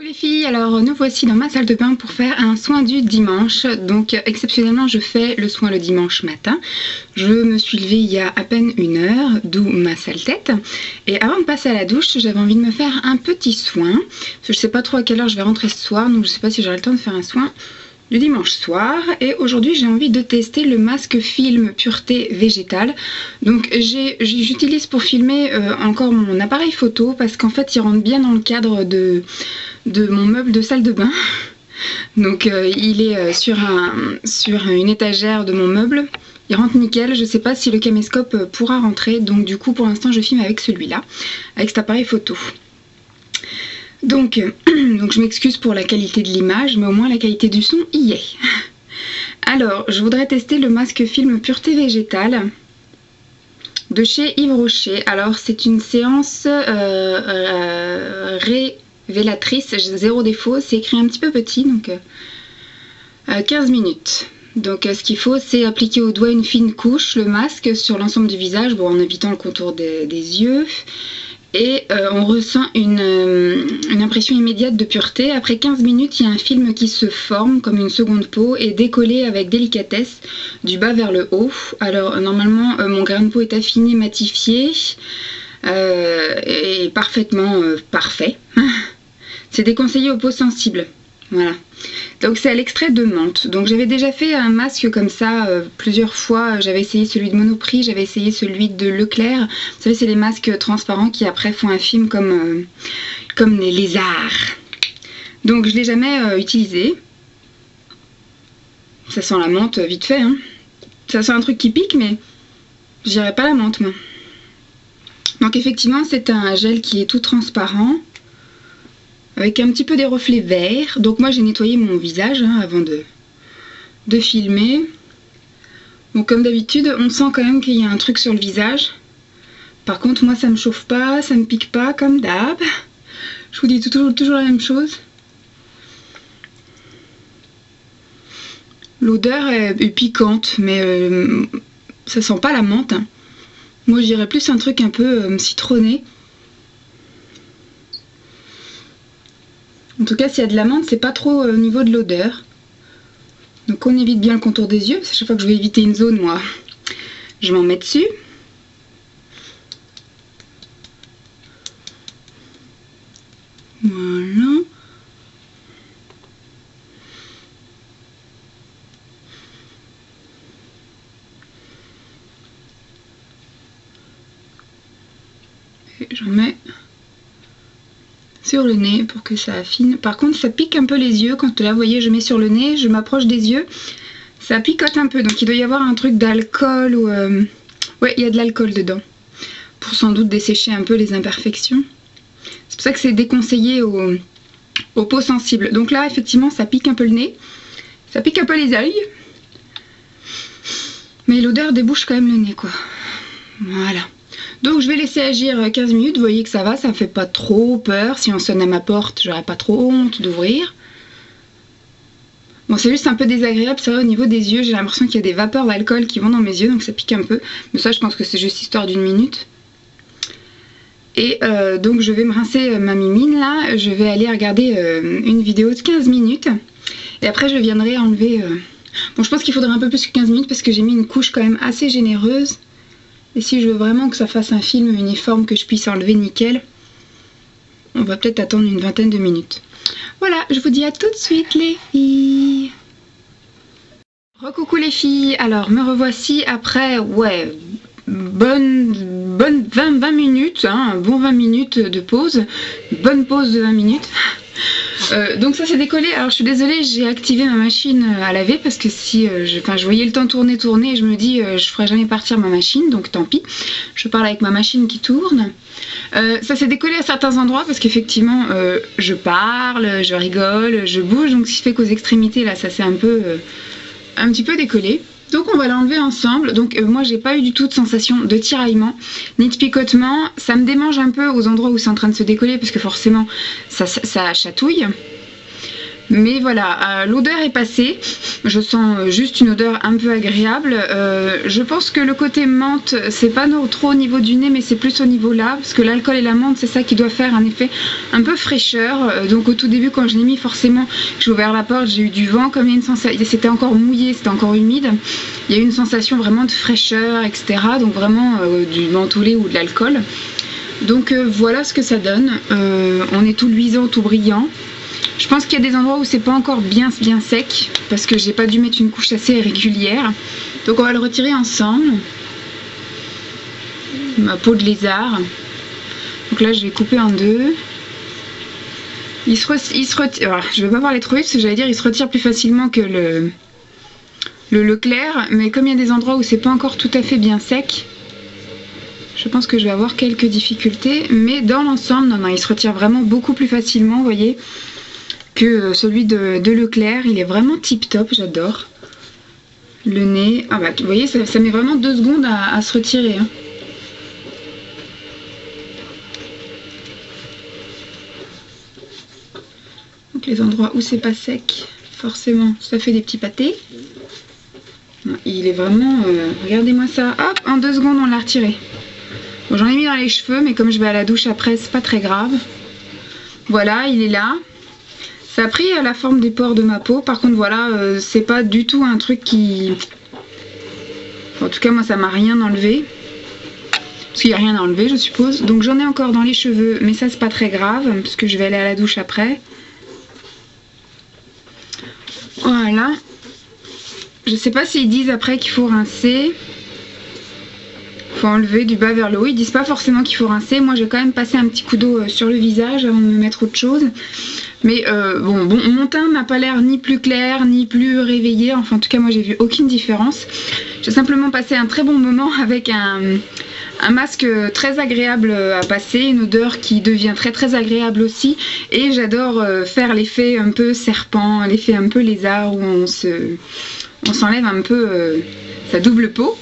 Coucou les filles, alors nous voici dans ma salle de bain pour faire un soin du dimanche. Donc exceptionnellement je fais le soin le dimanche matin. Je me suis levée il y a à peine 1 heure, d'où ma sale tête. Et avant de passer à la douche, j'avais envie de me faire un petit soin. Parce que je sais pas trop à quelle heure je vais rentrer ce soir, donc je sais pas si j'aurai le temps de faire un soin du dimanche soir. Et aujourd'hui j'ai envie de tester le masque film pureté végétale. Donc j'utilise pour filmer encore mon appareil photo parce qu'en fait il rentre bien dans le cadre de mon meuble de salle de bain. Donc il est sur une étagère de mon meuble. Il rentre nickel, je sais pas si le caméscope pourra rentrer, donc du coup pour l'instant je filme avec celui-là, avec cet appareil photo. Donc je m'excuse pour la qualité de l'image, mais au moins la qualité du son y est. Alors, je voudrais tester le masque film pureté végétale de chez Yves Rocher. Alors, c'est une séance révélatrice, zéro défaut, c'est écrit un petit peu petit, donc 15 minutes. Donc ce qu'il faut, c'est appliquer au doigt une fine couche, le masque, sur l'ensemble du visage, bon, en évitant le contour des yeux. Et on ressent une impression immédiate de pureté. Après 15 minutes, il y a un film qui se forme comme une seconde peau et décollé avec délicatesse du bas vers le haut. Alors normalement, mon grain de peau est affiné, matifié et parfaitement parfait. C'est déconseillé aux peaux sensibles. Voilà. Donc c'est à l'extrait de menthe. Donc j'avais déjà fait un masque comme ça plusieurs fois. J'avais essayé celui de Monoprix, j'avais essayé celui de Leclerc. Vous savez, c'est les masques transparents qui après font un film comme les lézards. Donc je ne l'ai jamais utilisé. Ça sent la menthe vite fait, hein. Ça sent un truc qui pique, mais je dirais pas la menthe, moi. Donc effectivement, c'est un gel qui est tout transparent, avec un petit peu des reflets verts. Donc moi j'ai nettoyé mon visage avant de filmer. Bon, comme d'habitude, on sent quand même qu'il y a un truc sur le visage. Par contre, moi ça me chauffe pas, ça me pique pas, comme d'hab. Je vous dis toujours la même chose. L'odeur est piquante, mais ça sent pas la menthe, hein. Moi je dirais plus un truc un peu citronné. En tout cas, s'il y a de la menthe, c'est pas trop au niveau de l'odeur. Donc on évite bien le contour des yeux, parce que chaque fois que je vais éviter une zone, moi, je m'en mets dessus. Voilà. Et j'en mets sur le nez pour que ça affine. Par contre ça pique un peu les yeux quand là vous voyez je mets sur le nez, je m'approche des yeux, ça picote un peu, donc il doit y avoir un truc d'alcool ou ouais, il y a de l'alcool dedans pour sans doute dessécher un peu les imperfections. C'est pour ça que c'est déconseillé aux peaux sensibles. Donc là effectivement ça pique un peu le nez, ça pique un peu les yeux, mais l'odeur débouche quand même le nez, quoi. Voilà. Donc je vais laisser agir 15 minutes, vous voyez que ça va, ça me fait pas trop peur. Si on sonne à ma porte, j'aurais pas trop honte d'ouvrir. Bon, c'est juste un peu désagréable, ça va, au niveau des yeux, j'ai l'impression qu'il y a des vapeurs d'alcool qui vont dans mes yeux, donc ça pique un peu. Mais ça, je pense que c'est juste histoire d'une minute. Et donc je vais me rincer ma mimine là, je vais aller regarder une vidéo de 15 minutes. Et après je viendrai enlever... Bon, je pense qu'il faudrait un peu plus que 15 minutes parce que j'ai mis une couche quand même assez généreuse. Et si je veux vraiment que ça fasse un film uniforme que je puisse enlever nickel, on va peut-être attendre une vingtaine de minutes. Voilà, je vous dis à tout de suite les filles. Recoucou les filles, alors me revoici après, ouais, bonne 20 minutes, hein, un bon 20 minutes de pause, bonne pause de 20 minutes. Donc ça s'est décollé. Alors je suis désolée, j'ai activé ma machine à laver parce que si je voyais le temps tourner et je me dis je ferai jamais partir ma machine, donc tant pis, je parle avec ma machine qui tourne. Ça s'est décollé à certains endroits parce qu'effectivement je parle, je rigole, je bouge, donc ce qui fait qu'aux extrémités là ça s'est un petit peu décollé. Donc on va l'enlever ensemble. Donc moi j'ai pas eu du tout de sensation de tiraillement ni de picotement. Ça me démange un peu aux endroits où c'est en train de se décoller parce que forcément ça chatouille. Mais voilà, l'odeur est passée. Je sens juste une odeur un peu agréable. Je pense que le côté menthe, c'est pas trop au niveau du nez, mais c'est plus au niveau là, parce que l'alcool et la menthe, c'est ça qui doit faire un effet un peu fraîcheur. Donc au tout début, quand je l'ai mis, forcément, j'ai ouvert la porte, j'ai eu du vent, comme il y a une sensation, c'était encore mouillé, c'était encore humide. Il y a eu une sensation vraiment de fraîcheur, etc. Donc vraiment du mentholé ou de l'alcool. Donc voilà ce que ça donne. On est tout luisant, tout brillant. Je pense qu'il y a des endroits où c'est pas encore bien sec, parce que j'ai pas dû mettre une couche assez régulière. Donc on va le retirer ensemble. Ma peau de lézard. Donc là je vais couper en deux. Il se retire. Alors, je vais pas parler trop vite parce que j'allais dire il se retire plus facilement que le Leclerc, mais comme il y a des endroits où c'est pas encore tout à fait bien sec, je pense que je vais avoir quelques difficultés. Mais dans l'ensemble, non, il se retire vraiment beaucoup plus facilement, vous voyez, que celui de Leclerc. Il est vraiment tip top, j'adore. Le nez, ah bah vous voyez, ça met vraiment 2 secondes à se retirer, hein. Donc les endroits où c'est pas sec, forcément ça fait des petits pâtés. Il est vraiment, regardez-moi ça, hop, en 2 secondes on l'a retiré. Bon, j'en ai mis dans les cheveux, mais comme je vais à la douche après, c'est pas très grave. Voilà, il est là. Ça a pris la forme des pores de ma peau. Par contre, voilà, c'est pas du tout un truc qui... En tout cas, moi, ça m'a rien enlevé. Parce qu'il n'y a rien à enlever, je suppose. Donc, j'en ai encore dans les cheveux, mais ça, c'est pas très grave, parce que je vais aller à la douche après. Voilà. Je sais pas s'ils disent après qu'il faut rincer. Faut enlever du bas vers le haut. Ils disent pas forcément qu'il faut rincer. Moi, j'ai quand même passé un petit coup d'eau sur le visage avant de me mettre autre chose. Mais bon, mon teint n'a pas l'air ni plus clair, ni plus réveillé. Enfin, en tout cas, moi, j'ai vu aucune différence. J'ai simplement passé un très bon moment avec un masque très agréable à passer, une odeur qui devient très agréable aussi. Et j'adore faire l'effet un peu serpent, l'effet un peu lézard, où on s'enlève un peu sa double peau.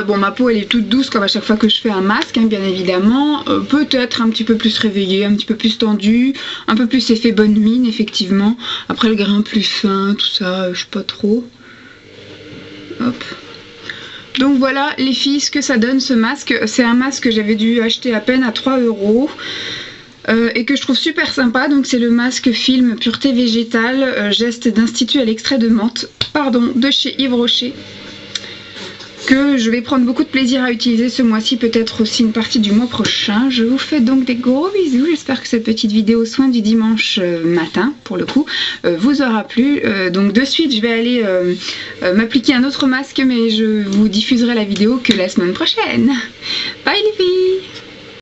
Bon, ma peau elle est toute douce comme à chaque fois que je fais un masque, hein, bien évidemment. Peut-être un petit peu plus réveillée, un petit peu plus tendue, un peu plus effet bonne mine, effectivement. Après le grain plus fin, tout ça, je sais pas trop. Hop. Donc voilà les filles, ce que ça donne ce masque. C'est un masque que j'avais dû acheter à peine à 3 € et que je trouve super sympa. Donc c'est le masque film Pureté Végétale, geste d'institut à l'extrait de menthe, pardon, de chez Yves Rocher, que je vais prendre beaucoup de plaisir à utiliser ce mois-ci, peut-être aussi une partie du mois prochain. Je vous fais donc des gros bisous. J'espère que cette petite vidéo soin du dimanche matin, pour le coup, vous aura plu. Donc de suite, je vais aller m'appliquer un autre masque, mais je vous diffuserai la vidéo que la semaine prochaine. Bye les filles!